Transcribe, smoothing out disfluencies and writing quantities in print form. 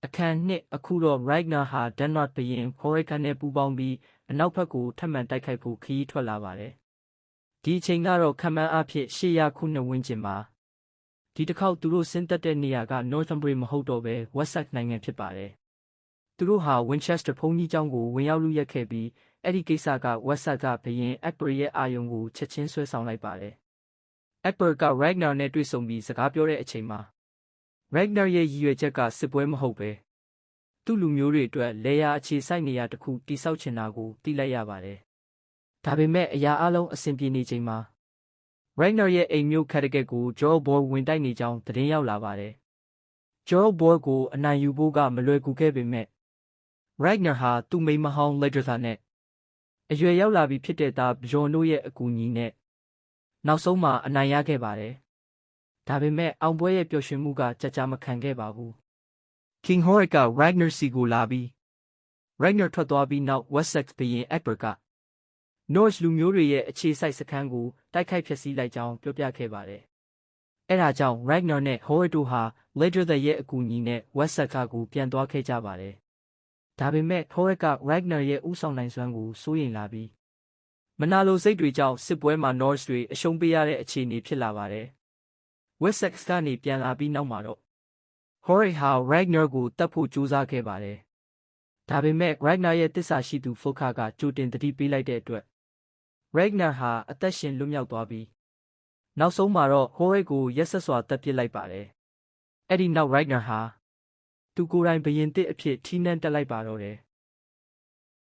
အခန်းနှစ်အခုတော့ Ragnar ဟာ Denmark ဘုရင် Horik နဲ့ပူးပေါင်းပြီးအနောက်ဘက်ကိုထပ်မံတိုက်ခိုက်ဖို့ခရီးထွက်လာပါတယ်။ဒီအချိန်ကတော့ခန့်မှန်းအားဖြင့်800ခုနှစ်ဝန်းကျင်ပါ။ဒီတစ်ခေါက်သူတို့ဆင်းသက်တဲ့နေရာက Northumbria မဟုတ်တော့ဘဲ Wessex နိုင်ငံဖြစ်ပါတယ်။သူတို့ဟာ Winchester ဘုန်းကြီးကျောင်းကိုဝင်ရောက်လုယက်ခဲ့ပြီးအဲ့ဒီကိစ္စက Wessex ကဘုရင် Egbert ရဲ့အာရုံကိုချက်ချင်းဆွဲဆောင်လိုက်ပါတယ်။ Egbert က Ragnar နဲ့တွေ့ဆုံပြီးစကားပြောတဲ့အချိန်မှာRagnar ရဲ့ရည်ရွယ်ချက်ကစစ်ပွဲမဟုတ်ပဲသူ့လူမျိုးတွေအတွက်လေယာအခြေစိုက်နေရာတစ်ခုတိစောက်ချင်တာကိုသိလိုက်ရပါတယ်။ဒါပေမဲ့အရာအလုံးအဆင်ပြေနေချိန်မှာRagnar ရဲ့အိမ်မြို့ Kattegat ကို Jorborg ဝင်တိုက်နေကြောင်းသတင်းရောက်လာပါတယ်။ Jorborg ကိုအနိုင်ယူဖို့ကမလွယ်ကူခဲ့ပေမဲ့Ragnar ဟာသူ့မိန်းမဟောင်း Ledrotha နဲ့အရွယ်ရောက်လာပြီဖြစ်တဲ့သား Bjorn တို့ရဲ့အကူအညီနဲ့နောက်ဆုံးမှာအနိုင်ရခဲ့ပါတယ်။ဒါပေမဲ့အောင်ပွဲရဲ့ပျော်ရွှင်မှုကကြာမခံခဲ့ပါဘူး။ King Horik က Ragnar စီကိုလာပြီးRagnar ထွက်သွားပြီးနောက် Wessex ဘုရင် Egbert က Norse လူမျိုးတွေရဲ့အခြေစိုက်စခန်းကိုတိုက်ခိုက်ဖျက်ဆီးလိုက်ကြောင်းပြောပြခဲ့ပါတယ်။အဲဒါကြောင့် Ragnar နဲ့ Horik တို့ဟာ Ledrotha ရဲ့အကူအညီနဲ့ Wessex ကိုပြန်သွားခဲ့ကြပါတယ်။ဒါပေမဲ့ Horik က Ragnar ရဲ့ဦးဆောင်နိုင်စွမ်းကိုစိုးရိမ်လာပြီးမနာလိုစိတ်တွေကြောင့်စစ်ပွဲမှာ Norse တွေအရှုံးပေးရတဲ့အခြေအနေဖြစ်လာပါတယ်။ Wessex ကနေပြန်လာပြီးနောက်မှာတော့Horik ဟာ Ragnar ကိုတတ်ဖို့ကြိုးစားခဲ့ပါတယ်။ဒါပေမဲ့ Ragnar ရဲ့တစ္ဆာရှိသူ Fulka ကကြိုတင်သတိပေးလိုက်တဲ့အတွက်Ragnar ဟာအသက်ရှင်လွတ်မြောက်သွားပြီးနောက်ဆုံးမှာတော့ Horik ကိုရက်စက်စွာတပ်ပစ်လိုက်ပါတယ်။အဲ့ဒီနောက် Ragnar ဟာသူကိုယ်တိုင်ဘုရင်သစ်အဖြစ်ထီးနှံတက်လိုက်ပါတော့တယ်